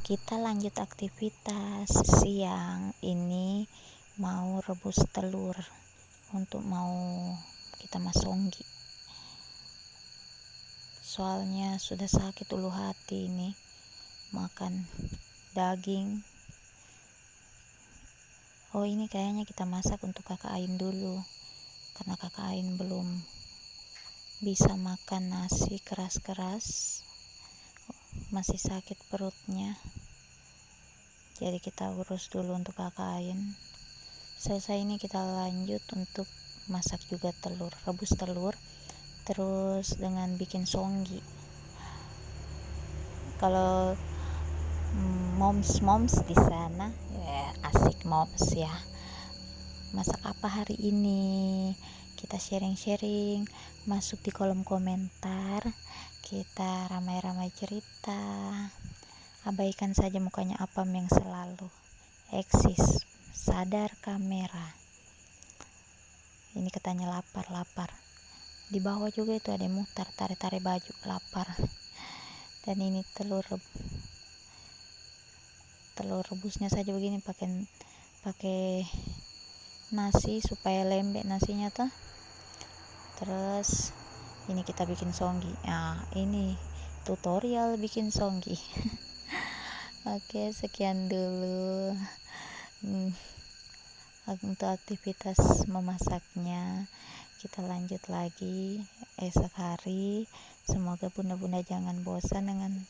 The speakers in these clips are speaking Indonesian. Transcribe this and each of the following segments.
Kita lanjut aktivitas siang ini, mau rebus telur untuk mau kita masonggi. Soalnya sudah sakit ulu hati ini makan daging. Oh, ini kayaknya kita masak untuk kakak Ain dulu, karena kakak Ain belum bisa makan nasi keras-keras, masih sakit perutnya. Jadi kita urus dulu untuk kakak Ain. Selesai ini kita lanjut untuk masak juga telur, rebus telur, terus dengan bikin songgi. Kalau moms di sana asik moms ya, masak apa hari ini, kita sharing masuk di kolom komentar, kita ramai-ramai cerita. Abaikan saja mukanya Apam yang selalu eksis, sadar kamera. Ini katanya lapar. Di bawah juga itu ada yang mutar, tarik baju, lapar. Dan ini telur rebusnya saja begini, pakai nasi supaya lembek nasinya tuh. Terus ini kita bikin songgi. Nah, ini tutorial bikin songgi. Oke, sekian dulu untuk aktivitas memasaknya. Kita lanjut lagi esok hari. Semoga bunda-bunda jangan bosan dengan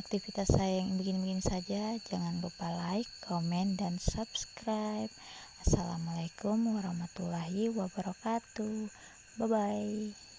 aktivitas saya yang begini-begini saja. Jangan lupa like, komen, dan subscribe. Assalamualaikum warahmatullahi wabarakatuh. Bye bye.